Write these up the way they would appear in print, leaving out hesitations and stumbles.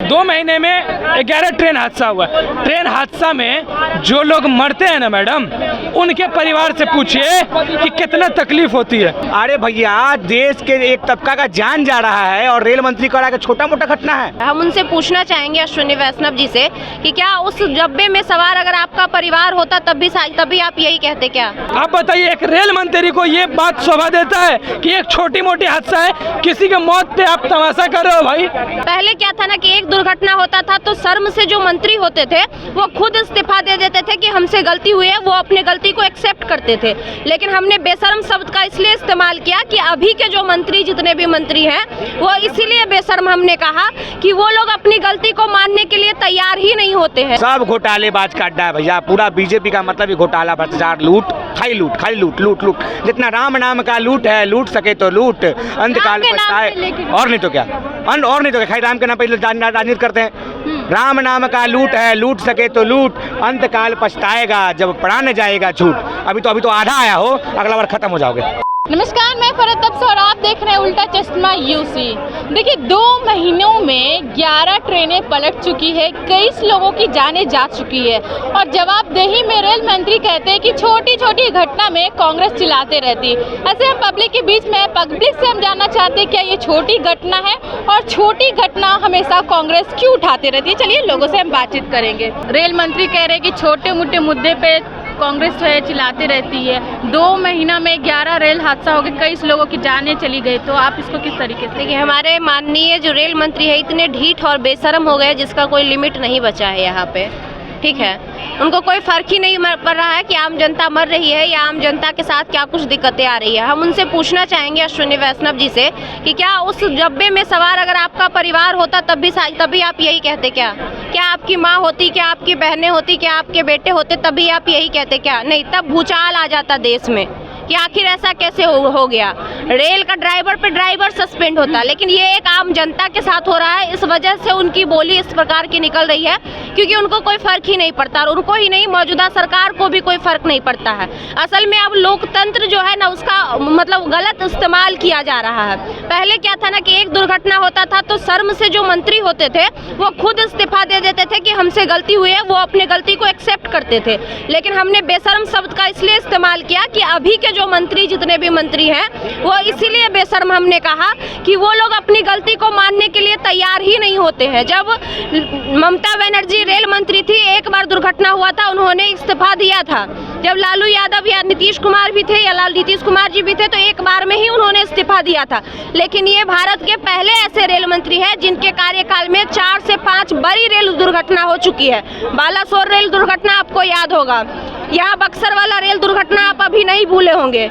2 महीने में 11 ट्रेन हादसा हुआ। ट्रेन हादसा में जो लोग मरते हैं ना मैडम, उनके परिवार से पूछिए कि कितना तकलीफ होती है। अरे भैया, देश के एक तबका का जान जा रहा है और रेल मंत्री कह रहा है कि छोटा मोटा घटना है। हम उनसे पूछना चाहेंगे अश्विनी वैष्णव जी से कि क्या उस डब्बे में सवार अगर आपका परिवार होता तभी आप यही कहते क्या? आप बताइए, एक रेल मंत्री को ये बात शोभा देता है कि एक छोटी मोटी हादसा है, किसी के मौत पे आप तमाशा कर रहे हो भाई। पहले क्या था ना कि एक दुर्घटना होता था तो शर्म से जो मंत्री होते थे वो खुद इस्तीफा दे देते थे कि हमसे गलती हुई है, वो अपनी गलती को एक्सेप्ट करते थे। लेकिन हमने बेशर्म शब्द का इसलिए इस्तेमाल किया कि अभी के जो मंत्री, जितने भी मंत्री हैं, वो इसीलिए बेशर्म हमने कहा कि वो लोग अपनी गलती को मानने के लिए तैयार ही नहीं होते हैं। सब घोटालेबाज का अड्डा है भैया, पूरा बीजेपी का मतलब ही घोटाला, भ्रष्टाचार, लूट, खाली लूट, खाली लूट लूट लूट। जितना राम नाम का लूट है, लूट सके तो लूट, अंतकाल पछताए। और नहीं तो क्या, और नहीं तो क्या, खाली राम के नाम पर राजनीति करते हैं। राम नाम का लूट है, लूट सके तो लूट, अंतकाल पछताएगा जब पड़ा न जाएगा छूट। अभी तो आधा आया हो, अगला बार खत्म हो जाओगे। नमस्कार, मैं फरहत अफसर और आप देख रहे हैं उल्टा चश्मा यूसी। देखिए, 2 महीनों में 11 ट्रेनें पलट चुकी है, 21 लोगों की जानें जा चुकी है और जवाबदेही में रेल मंत्री कहते हैं कि छोटी छोटी घटना में कांग्रेस चिल्लाते रहती। ऐसे हम पब्लिक के बीच में, पब्लिक से हम जानना चाहते हैं क्या ये छोटी घटना है और छोटी घटना हमेशा कांग्रेस क्यों उठाते रहती है। चलिए लोगों से हम बातचीत करेंगे। रेल मंत्री कह रहे हैं कि छोटे मोटे मुद्दे पे कांग्रेस जो है चिल्लाती रहती है। 2 महीना में 11 रेल हादसा हो गए, 21 लोगों की जानें चली गई, तो आप इसको किस तरीके से? देखिए, हमारे माननीय जो रेल मंत्री है इतने ढीठ और बेशर्म हो गए जिसका कोई लिमिट नहीं बचा है यहाँ पे। ठीक है, उनको कोई फर्क ही नहीं पड़ रहा है कि आम जनता मर रही है या आम जनता के साथ क्या कुछ दिक्कतें आ रही है। हम उनसे पूछना चाहेंगे अश्विनी वैष्णव जी से कि क्या उस डब्बे में सवार अगर आपका परिवार होता तभी आप यही कहते क्या? क्या आपकी माँ होती, क्या आपकी बहनें होती, क्या आपके बेटे होते, तभी आप यही कहते क्या? नहीं, तब भूचाल आ जाता देश में कि आखिर ऐसा कैसे हो गया। रेल का ड्राइवर पे ड्राइवर सस्पेंड होता, लेकिन ये एक आम जनता के साथ हो रहा है। इस वजह से उनकी बोली इस प्रकार की निकल रही है क्योंकि उनको कोई फर्क ही नहीं पड़ता और उनको ही नहीं, मौजूदा सरकार को भी कोई फर्क नहीं पड़ता है। असल में अब लोकतंत्र जो है ना, उसका मतलब गलत इस्तेमाल किया जा रहा है। पहले क्या था ना कि एक दुर्घटना होता था तो शर्म से जो मंत्री होते थे वो खुद इस्तीफा दे देते थे कि हमसे गलती हुई है, वो अपनी गलती को एक्सेप्ट करते थे। लेकिन हमने बेशर्म शब्द का इसलिए इस्तेमाल किया कि अभी के जो मंत्री, जितने भी मंत्री हैं, वो इसीलिए बेशर्म हमने कहा कि वो लोग अपनी गलती को मानने के लिए तैयार ही नहीं होते हैं। जब ममता बनर्जी रेल मंत्री थी, एक बार दुर्घटना हुआ था, उन्होंने इस्तीफा दिया था। जब लालू यादव या नीतीश कुमार भी थे या नीतीश कुमार जी भी थे तो एक बार में ही उन्होंने इस्तीफा दिया था। लेकिन ये भारत के पहले ऐसे रेल मंत्री हैं जिनके कार्यकाल में 4 से 5 बड़ी रेल दुर्घटना हो चुकी है। बालासोर रेल दुर्घटना आपको याद होगा, यहाँ बक्सर वाला रेल दुर्घटना आप अभी नहीं भूले होंगे।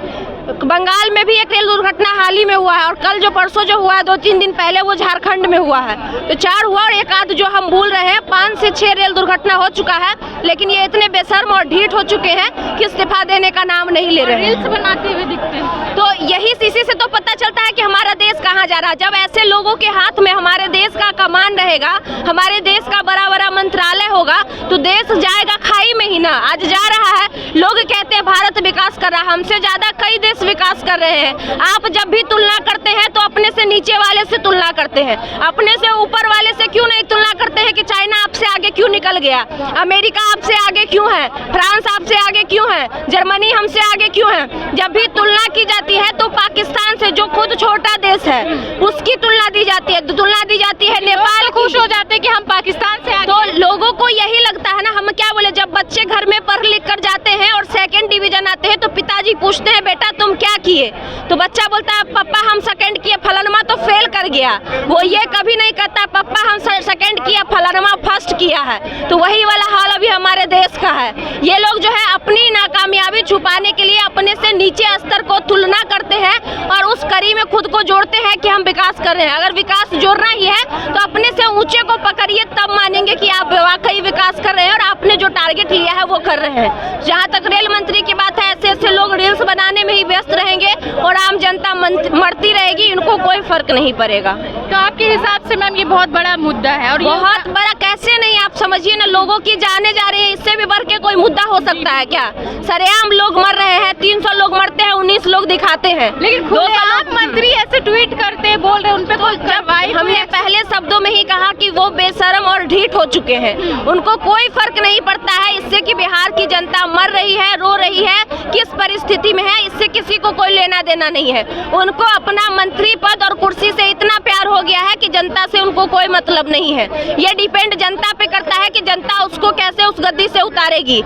बंगाल में भी एक रेल दुर्घटना हाल ही में हुआ है और कल जो परसों जो हुआ है 2-3 दिन पहले, वो झारखंड में हुआ है। तो 4 हुआ और एक आध जो हम भूल रहे हैं, 5 से 6 रेल दुर्घटना हो चुका है। लेकिन ये इतने बेशर्म और ढीठ हो चुके हैं कि इस्तीफा देने का नाम नहीं ले रहे हैं, रील्स बनाते हुए दिखते हैं। तो यही इसी से तो पता चलता है कि हमारा देश कहाँ जा रहा है। जब ऐसे लोगों के हाथ में हमारे देश का कमान रहेगा, हमारे देश का बड़ा बड़ा मंत्रालय होगा, तो देश जाएगा खाई में ही ना। आज जा रहा है, लोग कहते हैं भारत विकास कर रहा है, हमसे ज्यादा कई देश विकास कर रहे हैं। आप जब भी तुलना करते हैं तो अपने से नीचे वाले से तुलना करते हैं, अपने से ऊपर वाले से क्यों नहीं तुलना करते हैं कि चाइना आपसे आगे क्यों निकल गया, अमेरिका आपसे आगे क्यों है, फ्रांस आपसे आगे क्यों है, जर्मनी हमसे आगे क्यों है। जब भी तुलना की जाती है तो पाकिस्तान से, जो खुद छोटा देश है, उसकी तुलना दी जाती है, नेपाल खुश हो जाते हैं कि हम पाकिस्तान से आगे। तो लोगों को यही लगता है ना, हम क्या बोले, जब बच्चे घर में पढ़ लिख कर जाते हैं और 2nd डिवीजन आते हैं तो पिताजी पूछते हैं बेटा तुम क्या किए, तो बच्चा बोलता है पापा हम 2nd किए, फलानमा तो फेल कर गया। वो ये कभी नहीं कहता पापा हम 2nd किया, फलानमा 1st किया है। तो वही वाला हाल अभी हमारे देश का है। ये लोग जो है अपनी नाकामयाबी छुपाने के लिए अपने से नीचे स्तर को तुलना करते हैं और उस कड़ी में खुद को जोड़ते हैं कि हम विकास कर रहे हैं। अगर विकास जोड़ना ही है तो अपने से ऊंचे को पकड़िए, तब मानेंगे कि आप वाकई विकास कर रहे हैं और आपने जो टारगेट लिया है वो कर रहे हैं। जहाँ तक रेल मंत्री की बात है, ऐसे ऐसे लोग रील्स बनाने में ही व्यस्त रहेंगे और आम जनता मरती रहेगी, इनको कोई फर्क नहीं पड़ेगा। तो आपके हिसाब से मैम ये बहुत बड़ा मुद्दा है और बहुत बड़ा कैसे नहीं, आप समझिए ना, लोगों की जाने जा रही है, इससे भी बढ़ के कोई मुद्दा हो सकता है क्या? सरेआम लोग मर रहे हैं, 300 लोग मरते हैं, 19 लोग दिखाते हैं, लेकिन खुलेआम मंत्री ऐसे ट्वीट करते हैं, बोल रहे हैं उन पे कोई कार्रवाई। हमने पहले शब्दों में ही कहा कि वो बेशरम और ढीठ हो चुके हैं, उनको कोई फर्क नहीं पड़ता है इससे कि बिहार की जनता मर रही है, रो रही है, किस परिस्थिति में है, इससे किसी को कोई लेना देना नहीं है। उनको अपना मंत्री पद और कुर्सी से इतना प्यार हो गया है कि जनता से उनको कोई मतलब नहीं है। ये डिपेंड जनता पे करता है कि जनता उसको कैसे उस गद्दी से उतारेगी।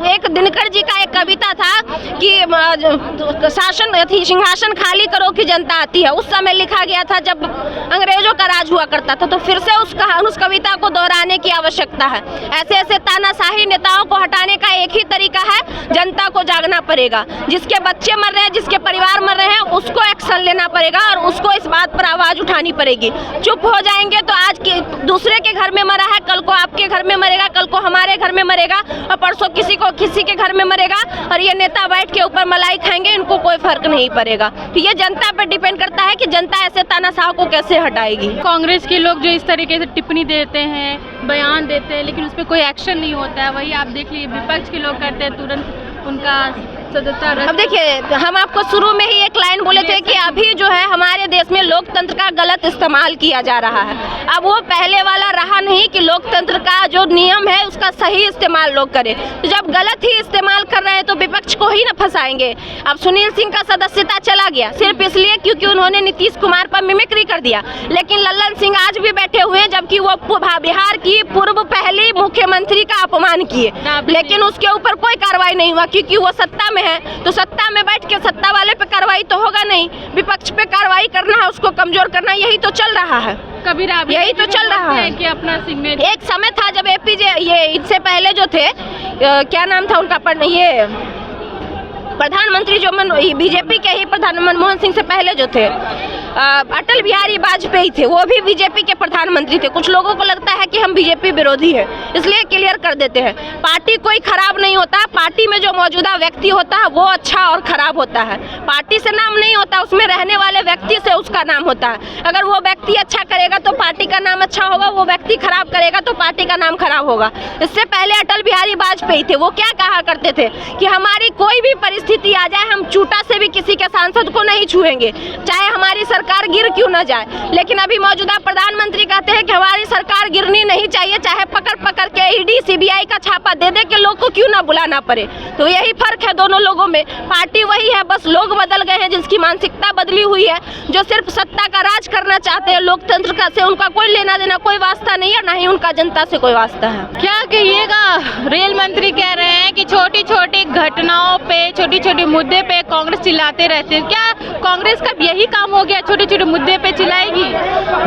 एक दिनकर जी का एक कविता था कि सिंहासन खाली करो कि जनता आती है, उस समय लिखा गया था जब अंग्रेजों का राज हुआ करता था, तो फिर से उस कविता को दोहराने की आवश्यकता है। ऐसे तानाशाही नेताओं को हटाने का एक ही तरीका है, जनता को जागना पड़ेगा। जिसके बच्चे मर रहे हैं, जिसके परिवार मर रहे हैं, उसको एक्शन लेना पड़ेगा और उसको इस बात पर आवाज उठानी पड़ेगी। चुप हो जाएंगे तो आज के दूसरे के घर में मरा है, कल को आपके घर में मरेगा, कल को हमारे घर में मरेगा और परसों किसी के घर में मरेगा, और ये नेता बैठ के ऊपर मलाई खाएंगे, इनको कोई फर्क नहीं पड़ेगा। तो ये जनता पर डिपेंड करता है कि जनता ऐसे तानाशाह को कैसे हटाएगी। कांग्रेस के लोग जो इस तरीके से टिप्पणी देते हैं, बयान देते हैं, लेकिन उस पर कोई एक्शन नहीं होता है, वही आप देख लीजिए विपक्ष के लोग करते हैं, तुरंत उनका सदस्यता। अब देखिए, हम आपको शुरू में ही एक लाइन बोले थे कि अभी जो है हमारे देश में लोकतंत्र का गलत इस्तेमाल किया जा रहा है। अब वो पहले वाला रहा नहीं कि लोकतंत्र का जो नियम है उसका सही इस्तेमाल लोग करें। तो जब गलत ही इस्तेमाल कर रहे हैं तो विपक्ष को ही न फंसाएंगे। अब सुनील सिंह का सदस्यता चला गया सिर्फ इसलिए क्योंकि उन्होंने नीतीश कुमार पर मिमिक्री कर दिया, लेकिन लल्लन सिंह आज भी बैठे हुए हैं, जबकि वो बिहार की पूर्व पहली मुख्यमंत्री का अपमान किए, लेकिन उसके ऊपर कोई कार्रवाई नहीं हुआ क्योंकि वो सत्ता में है। तो सत्ता में बैठ के सत्ता वाले पे कार्रवाई तो होगा नहीं, विपक्ष पे कार्रवाई करना है, उसको कमजोर करना, यही तो चल रहा है। कबीर यही तो चल रहा है कि अपना सिग्नेचर। एक समय था जब एपीजे, ये इससे पहले जो थे क्या नाम था उनका, ये प्रधानमंत्री जो बीजेपी के ही प्रधान मनमोहन सिंह से पहले जो थे अटल बिहारी वाजपेयी थे, वो भी बीजेपी के प्रधानमंत्री थे। कुछ लोगों को लगता है कि हम बीजेपी विरोधी हैं, इसलिए क्लियर कर देते हैं, पार्टी कोई खराब नहीं होता, पार्टी में जो मौजूदा व्यक्ति होता है वो अच्छा और खराब होता है। पार्टी से नाम नहीं होता, उसमें रहने वाले व्यक्ति से उसका नाम होता है। अगर वो व्यक्ति अच्छा करेगा तो पार्टी का नाम अच्छा होगा, वो व्यक्ति खराब करेगा तो पार्टी का नाम खराब होगा। इससे पहले अटल बिहारी वाजपेयी थे, वो क्या कहा करते थे कि हमारी कोई भी परिस्थिति आ जाए, हम चूटा से भी किसी के सांसद को नहीं छुएंगे, चाहे हमारी सरकार गिर क्यों ना जाए। लेकिन अभी मौजूदा प्रधानमंत्री कहते हैं कि हमारी सरकार गिरनी नहीं चाहिए, चाहे पकड़ के ईडी सीबीआई का छापा दे दे के लोग को क्यों ना बुलाना पड़े। तो यही फर्क है दोनों लोगों में, पार्टी वही है, बस लोग बदल गए हैं, जिसकी मानसिकता बदली हुई है, जो सिर्फ सत्ता का राज करना चाहते हैं, लोकतंत्र का से उनका कोई लेना देना कोई वास्ता नहीं है, ना ही उनका जनता से कोई वास्ता है। क्या कहिएगा, रेल मंत्री कह रहे हैं कि छोटी छोटी घटनाओं पे, छोटी छोटी मुद्दे पे कांग्रेस चिल्लाते रहते हैं, क्या कांग्रेस का यही काम हो गया, छोटे छोटे मुद्दे पे चिल्लाएगी?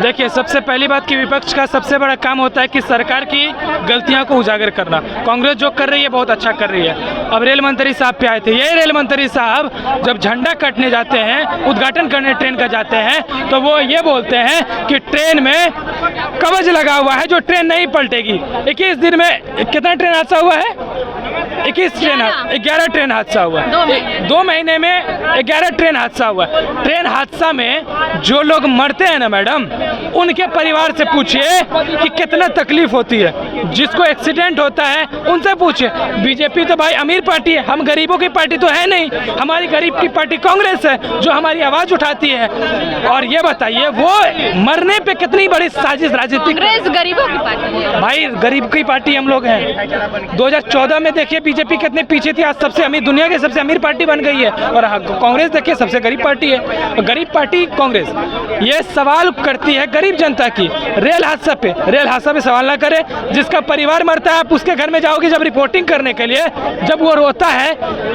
देखिए, सबसे पहली बात कि विपक्ष का सबसे बड़ा काम होता है कि सरकार की गलतियां को उजागर करना। कांग्रेस जो कर रही है बहुत अच्छा कर रही है। अब रेल मंत्री साहब पे आए थे, ये रेल मंत्री साहब जब झंडा कटने जाते हैं, उद्घाटन करने ट्रेन का जाते हैं, तो वो ये बोलते हैं कि ट्रेन में कवच लगा हुआ है जो ट्रेन नहीं पलटेगी। 21 दिन में कितना ट्रेन हादसा हुआ है? 11 ट्रेन हादसा हुआ। 2 महीने में 11 ट्रेन हादसा हुआ। ट्रेन हादसा में जो लोग मरते हैं ना मैडम, उनके परिवार से पूछिए कि कितना तकलीफ होती है। जिसको एक्सीडेंट होता है उनसे पूछिए। बीजेपी तो भाई अमीर पार्टी है, हम गरीबों की पार्टी तो है नहीं। हमारी गरीब की पार्टी कांग्रेस है जो हमारी आवाज उठाती है। और ये बताइए वो मरने पे कितनी बड़ी साजिश राजनीतिक। कांग्रेस गरीबों की पार्टी है भाई, गरीब की पार्टी हम लोग हैं। 2014 में देखिए बीजेपी कितने पीछे थी, आज सबसे अमीर, दुनिया की सबसे अमीर पार्टी बन गई है। और कांग्रेस देखिए सबसे गरीब पार्टी है। गरीब पार्टी कांग्रेस ये सवाल करती है गरीब जनता की। रेल हादसा पे सवाल ना करे। जिसका परिवार मरता है आप उसके घर में जाओगे जब रिपोर्टिंग करने के लिए, जब वो रोता है,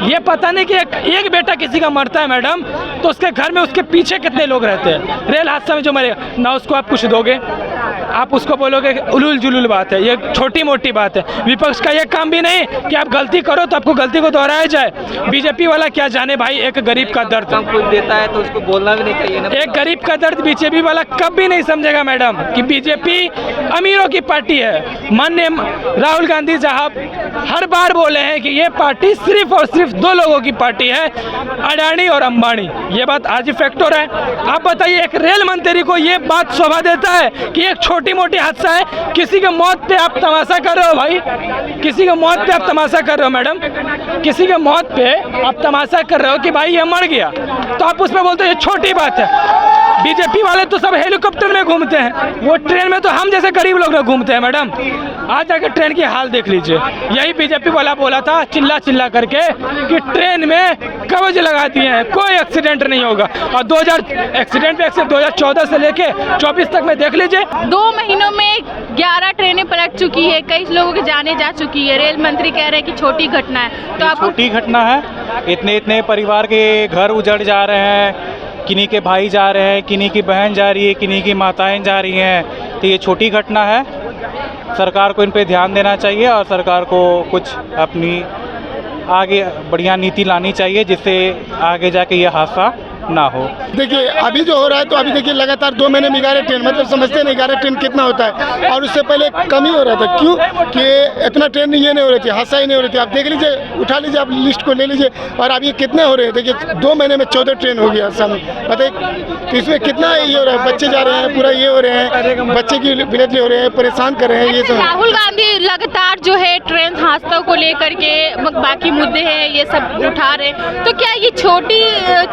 ये पता नहीं कि एक बेटा किसी का मरता है मैडम, तो उसके घर में उसके पीछे कितने लोग रहते हैं। रेल हादसा में जो मरेगा ना, उसको आप कुछ दोगे? आप उसको बोलोगे कि उलूल जुलूल बात है, ये छोटी मोटी बात है। विपक्ष का ये काम भी नहीं कि आप गलती करो तो आपको गलती को दोहराया जाए। बीजेपी वाला क्या जाने भाई एक गरीब का दर्द, कुछ देता है तो उसको बोलना भी नहीं चाहिए ना। एक गरीब का दर्द बीजेपी वाला कभी नहीं समझेगा मैडम कि बीजेपी अमीरों की पार्टी है। माननीय राहुल गांधी साहब हर बार बोले हैं कि ये पार्टी सिर्फ और सिर्फ दो लोगों की पार्टी है, अडानी और अंबानी। ये बात आज फैक्ट हो रहा है। आप बताइए एक रेल मंत्री को ये बात शोभा देता है कि एक छोटी मोटी हादसा है, किसी के मौत पे आप तमाशा कर रहे हो भाई, किसी के मौत पे आप तमाशा कर रहे हो मैडम, किसी के मौत पे आप तमाशा कर रहे हो कि भाई ये मर गया, तो आप उसमें बोलते हो ये छोटी बात है। बीजेपी वाले तो सब हेलीकॉप्टर में घूमते हैं, वो ट्रेन में तो हम जैसे गरीब लोग घूमते हैं मैडम। आज जाकर ट्रेन की हाल देख लीजिए। यही बीजेपी वाला बोला था चिल्ला चिल्ला करके कि ट्रेन में कवच लगा दिए हैं, कोई एक्सीडेंट नहीं होगा। और 2000 एक्सीडेंट पे 2014 से लेके 24 तक में देख लीजिए 2 महीनों में 11 ट्रेनें पलट चुकी है, कई लोगों की जानें जा चुकी है। रेल मंत्री कह रहे हैं कि छोटी घटना है, तो आप छोटी घटना है। इतने परिवार के घर उजड़ जा रहे हैं, किन्हीं के भाई जा रहे हैं, किन्हीं की बहन जा रही है, किन्हीं की माताएं जा रही हैं, तो ये छोटी घटना है। सरकार को इन पे ध्यान देना चाहिए और सरकार को कुछ अपनी आगे बढ़िया नीति लानी चाहिए जिससे आगे जाके ये हादसा ना हो। देखिए अभी जो हो रहा है तो अभी देखिए लगातार 2 महीने में 11 ट्रेन, मतलब समझते नहीं 11 ट्रेन कितना होता है, और उससे पहले कम ही हो रहा था। क्यों कि इतना ट्रेन ये नहीं हो रही थी, हादसा ही नहीं हो रही थी। आप देख लीजिए, उठा लीजिए, आप लिस्ट को ले लीजिए, और अभी कितने हो रहे हैं। देखिए 2 महीने में 14 ट्रेन हो गया सामने, बताइए तो इसमें कितना ये हो रहा है। बच्चे जा रहे हैं, पूरा ये हो रहे हैं, बच्चे की विलेज हो रहे हैं, परेशान कर रहे हैं ये सब। राहुल गांधी लगातार जो है ट्रेन हादसों को लेकर के बाकी मुद्दे हैं ये सब उठा रहे हैं, तो क्या ये छोटी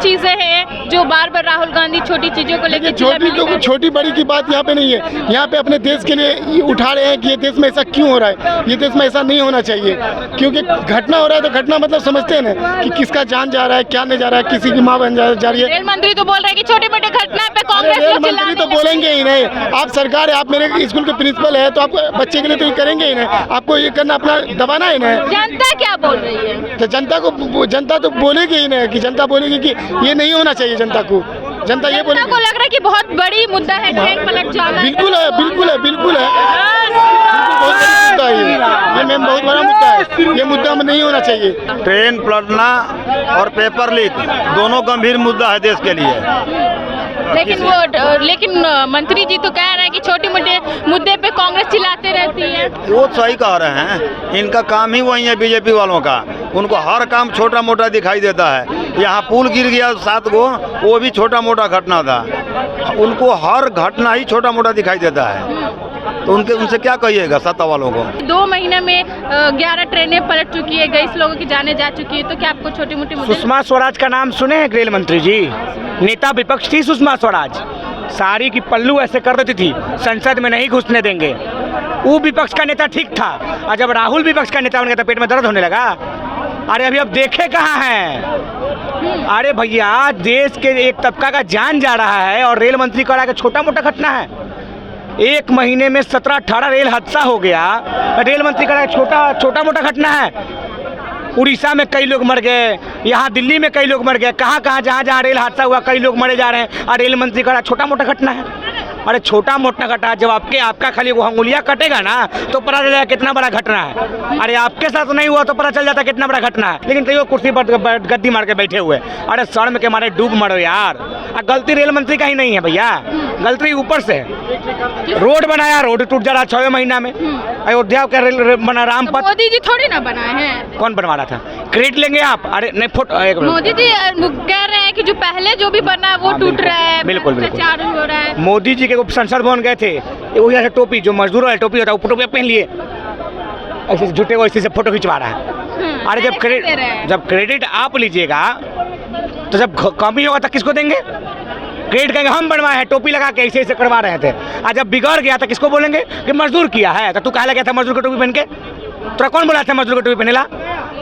चीजें हैं जो बार बार राहुल गांधी छोटी चीजों को लेकर? छोटी बड़ी की बात यहाँ पे नहीं है। यहाँ पे अपने देश के लिए ये उठा रहे हैं कि ये देश में ऐसा क्यों हो रहा है, ये देश में ऐसा नहीं होना चाहिए। क्योंकि घटना हो रहा है तो घटना मतलब समझते हैं ना कि किसका जान जा रहा है, क्या नहीं जा रहा है, किसी की माँ बन जा रही है। रेल मंत्री तो बोल रहे हैं कि छोटे मोटे घटना पे कांग्रेस रेल मंत्री तो बोलेंगे ही नहीं। आप सरकार है, आप मेरे स्कूल के प्रिंसिपल है, तो आप बच्चे के लिए तो ये करेंगे ही नहीं। आपको ये करना, अपना दबाना ही नहीं। जनता क्या बोल रही है? तो जनता तो बोलेगी ही नहीं, कि जनता बोलेगी कि ये नहीं होना चाहिए। जनता ये बोलेगी। को लग रहा है कि बहुत बड़ी मुद्दा है ट्रेन पलट जाना। बिल्कुल है, बिल्कुल है, बिल्कुल है, बहुत बड़ा मुद्दा है ये मैम, बहुत बड़ा मुद्दा है। ये मुद्दा में नहीं होना चाहिए। ट्रेन पलटना और पेपर लीक दोनों गंभीर मुद्दा है देश के लिए। लेकिन मंत्री जी तो कह रहे हैं कि छोटे मोटे मुद्दे पे कांग्रेस चिल्लाते रहती है। वो सही कह रहे हैं, इनका काम ही वही है बीजेपी वालों का। उनको हर काम छोटा मोटा दिखाई देता है। यहाँ पुल गिर गया 7 गो, वो भी छोटा मोटा घटना था। उनको हर घटना ही छोटा मोटा दिखाई देता है, तो उनसे क्या कहिएगा सत्ता वालों को। 2 महीने में 11 ट्रेनें पलट चुकी है, 23 लोगों की जानें जा चुकी है, तो क्या आपको छोटी मोटी सुषमा स्वराज का नाम सुने हैं रेल मंत्री जी? नेता विपक्ष थी सुषमा स्वराज, साड़ी की पल्लू ऐसे कर देती थी, संसद में नहीं घुसने देंगे। वो विपक्ष का नेता ठीक था, और जब राहुल विपक्ष का नेता बन गया तो पेट में दर्द होने लगा। अरे अभी अब देखे कहाँ हैं? अरे भैया देश के एक तबका का जान जा रहा है और रेल मंत्री कह रहा है कि छोटा मोटा घटना है। 1 महीने में 17-18 रेल हादसा हो गया, रेल मंत्री कह रहा है छोटा मोटा घटना है। उड़ीसा में कई लोग मर गए, यहाँ दिल्ली में कई लोग मर गए, कहाँ जहाँ रेल हादसा हुआ कई लोग मरे जा रहे हैं, और रेल मंत्री कह रहा है छोटा मोटा घटना है। अरे छोटा मोटा घटना, जब आपका खाली वो अंगुलियाँ कटेगा ना तो पता चलेगा कितना बड़ा घटना है। अरे आपके साथ नहीं हुआ तो पता चल जाता कितना बड़ा घटना है, लेकिन तैयो कुर्सी पर गद्दी मार के बैठे हुए। अरे शर्म के मारे डूब मरो यार। गलती रेल मंत्री का ही नहीं है भैया, गलती ऊपर से है। रोड बनाया, रोड टूट जा रहा 6 महीना में। अयोध्या का रेल बना, रामपथ मोदी जी थोड़ी ना बनाए हैं। कौन बनवा रहा था? क्रेडिट लेंगे आप? अरे नहीं, मोदी जी कह रहे हैं कि जो पहले जो भी बना वो टूट रहा है, बिल्कुल हो रहा है। मोदी जी के संसद भवन गए थे, वही ऐसे टोपी जो मजदूरों वाली टोपी होता है वो टोपी पहन लिए, ऐसे झूठे को इसी से फोटो खिंचवा रहा है। अरे जब क्रेडिट आप लीजिएगा तो जब कमी होगा तो किसको देंगे? क्रेडिट कहेंगे हम बनवाए हैं, टोपी लगा के ऐसे करवा रहे थे। और जब बिगड़ गया तो किसको बोलेंगे कि मजदूर किया है? तो तू कहा गया था मजदूर की टोपी पहन के? तो कौन बोला था मजदूर की टोपी पहनेला?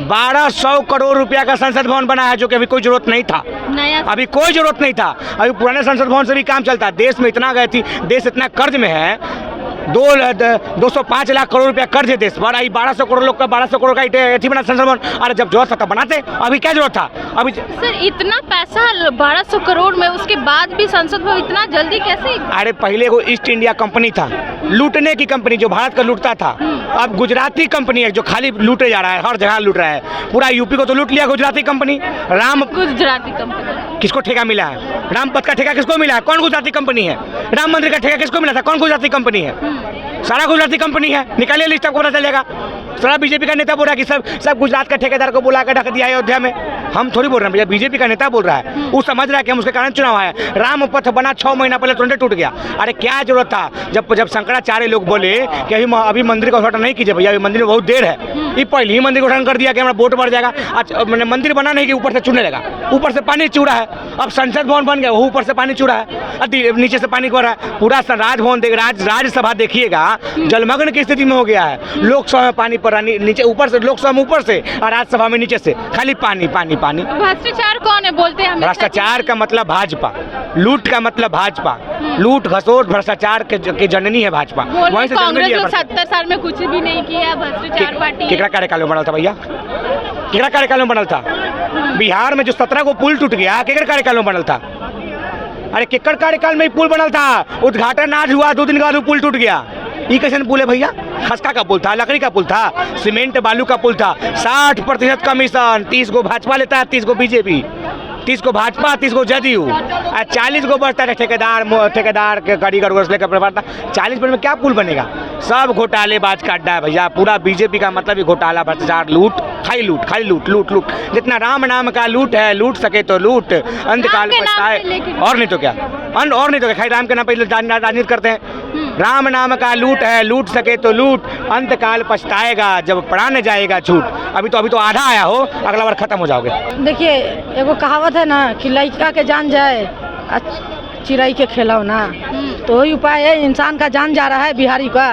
1200 करोड़ रुपया का संसद भवन बना है, जो कि अभी कोई जरूरत नहीं था। अभी कोई जरूरत नहीं था, अभी पुराने संसद भवन से भी काम चलता है। देश में इतना गए थी, देश इतना कर्ज में है, 205 लाख करोड़ रुपया कर्ज है देश पर। 1200 करोड़ लोग का 1200 करोड़ का अथी बना संसद भवन। अरे जब जरूरत था तब बनाते, अभी क्या जरूरत था? अभी सर इतना पैसा 1200 करोड़ में, उसके बाद भी संसद भवन इतना जल्दी कैसे? अरे पहले वो ईस्ट इंडिया कंपनी था, लूटने की कंपनी जो भारत का लूटता था। अब गुजराती कंपनी है जो खाली लूटे जा रहा है, हर जगह लूट रहा है। पूरा यूपी को तो लूट लिया गुजराती कंपनी। गुजराती कंपनी किसको ठेका मिला है? रामपथ का ठेका किसको मिला है? कौन गुजराती कंपनी है? राम मंदिर का ठेका किसको मिला था? कौन गुजराती कंपनी है? सारा गुजराती कंपनी है। निकालिए लिस्ट, आपको पता चलेगा। सारा बीजेपी का नेता बोल रहा है कि सब गुजरात का ठेकेदार को बुला कर ढक दिया अयोध्या में। हम थोड़ी बोल रहे हैं भैया, बीजेपी का नेता बोल रहा है। वो समझ रहा है कि हम उसके कारण चुनाव आया। राम पथ बना 6 महीना पहले तुरंत टूट गया। अरे क्या जरूरत था? जब शंकराचार्य लोग बोले कि अभी मंदिर का उद्घाटन नहीं कीजिए भैया, अभी मंदिर में बहुत देर है, ये पहले ही मंदिर का उद्घाटन कर दिया कि हमारा वोट बढ़ जाएगा। अच्छा मैंने मंदिर बना नहीं कि ऊपर से चूने लगा, ऊपर से पानी चूड़ा है। अब संसद भवन बन गया, वो ऊपर से पानी चूड़ा है, नीचे से पानी गिर रहा है। पूरा राजभवन राज्यसभा देखिएगा जलमग्न की स्थिति में हो गया है। लोकसभा में पानी पड़ रहा, नीचे ऊपर से, लोकसभा में ऊपर से और राज्यसभा में नीचे से खाली पानी पानी पानी। भ्रष्टाचार कौन है बोलते हैं? भ्रष्टाचार का मतलब भाजपा, लूट का मतलब भाजपा, लूट घसोट भ्रष्टाचार के जननी है भाजपा। वहीं से कांग्रेस लोग 70 साल में कुछ भी नहीं किया, भ्रष्टाचार पार्टी। केकरा कार्यकाल में बनल था भैया? केकरा कार्यकाल में बनल था? बिहार में जो 17 को पुल टूट गया, केकरा कार्यकाल में बनल था? अरे केकर कार्यकाल में ही पुल बनल था। उद्घाटन आज हुआ, 2 दिन के बाद वो पुल टूट गया। ये कैसे पुल है भैया? खस्ता का पुल था, लकड़ी का पुल था, सीमेंट बालू का पुल था। 60% कमीशन, 30 को भाजपा लेता है, 30 को बीजेपी, 30 को भाजपा, 30 को जदयू, 40 को बचता है ठेकेदार के कारीगर को लेकर पड़ता। 40% में क्या पुल बनेगा? सब घोटालेबाज का अड्डा है भैया। पूरा बीजेपी का मतलब ही घोटाला, भ्रष्टाचार, लूट, खाली लूट, लूट लूट। जितना राम नाम का लूट है, लूट सके तो लूट, अंतकाल पछताए। और नहीं तो क्या, खाली राम के नाम पर राजनीति करते हैं। राम नाम का लूट है, लूट सके तो लूट, अंतकाल पछताएगा जब प्राण जाएगा छूट। अभी तो आधा आया हो, अगला बार खत्म हो जाओगे। देखिए एगो कहावत है ना कि लड़का के जान जाए चिड़ै के खिलौना, तो वही उपाय है। इंसान का जान जा रहा है बिहारी का,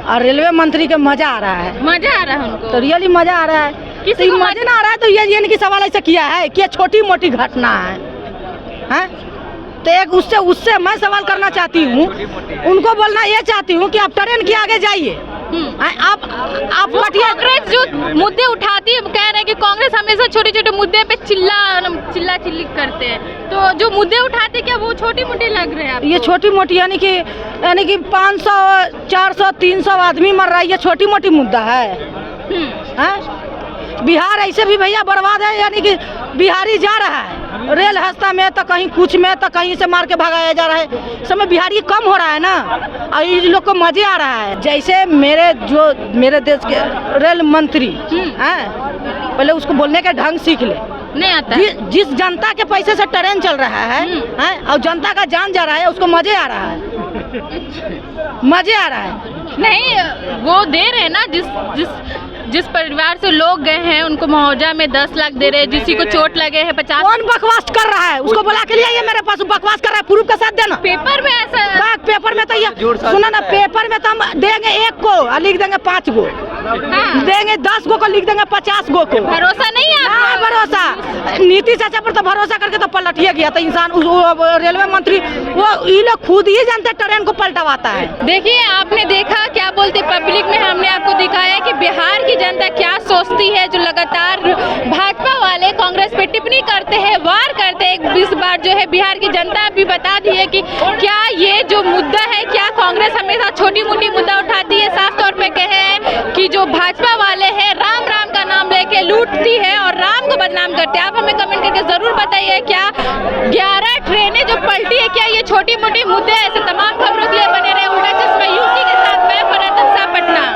और रेलवे मंत्री के मजा आ रहा है। मजा आ रहा है उनको, तो रियली मजा आ रहा है। किसी को मजा ना आ रहा है तो ये नहीं सवाल ऐसा किया है कि छोटी मोटी घटना है। तो एक उससे मैं सवाल करना चाहती हूँ, उनको बोलना ये चाहती हूँ कि आप ट्रेन के आगे जाइए। आप कांग्रेस जो मुद्दे उठाती है, कह रहे हैं कि कांग्रेस हमेशा छोटे छोटे मुद्दे पे चिल्ला चिल्ली करते हैं, तो जो मुद्दे उठाते क्या वो छोटी मोटी लग रहे हैं आपको? ये छोटी मोटी यानी कि 500 400 300 आदमी मर रहा है, ये छोटी मोटी मुद्दा है? बिहार ऐसे भी भैया बर्बाद है, यानी कि बिहारी जा रहा है रेल हादसा में, तो कहीं कुछ में, तो कहीं से मार के भगाया जा रहा है। समय बिहारी कम हो रहा है ना, और इन लोग को मजे आ रहा है। जैसे मेरे देश के रेल मंत्री हैं, पहले उसको बोलने का ढंग सीख ले। नहीं आता जिस जनता के पैसे से ट्रेन चल रहा है और जनता का जान जा रहा है, उसको मजे आ रहा है। मजे आ रहा है नहीं, वो दे रहे हैं ना, जिस परिवार से लोग गए हैं उनको मुआवजा में 10 लाख दे रहे हैं, किसी को चोट लगे है 50। कौन बकवास कर रहा है? उसको बुला के लिए ये मेरे पास बकवास कर रहा है, प्रूफ के साथ देना। पेपर में ऐसा, पेपर में तो ये सुना ना, पेपर में तो हम देंगे 1 को और लिख देंगे 5 गो, देंगे 10 गो को लिख देंगे 50 गो को। भरोसा नहीं है आपको? भरोसा नीतीश चाचा पर तो भरोसा करके तो पलटिया गया था इंसान। रेलवे मंत्री वो ये लोग खुद ही जानते ट्रेन को पलटवाता है। देखिए आपने देखा क्या बोलते पब्लिक में, हमने आपको दिखाया कि बिहार की जनता क्या सोचती है। जो लगातार भाजपा वाले कांग्रेस पे टिप्पणी करते हैं, वार करते हैं, इस बार जो है बिहार की जनता भी बता दी है कि क्या ये जो मुद्दा है, क्या कांग्रेस हमेशा छोटी मोटी मुद्दा उठाती है। साफ तौर पे कहे हैं कि जो भाजपा वाले हैं राम का नाम लेके लूटती है और राम को बदनाम करते हैं। आप हमें कमेंट करके जरूर बताइए क्या 11 ट्रेनें जो पलटी है, क्या ये छोटी मोटी मुद्दे ऐसे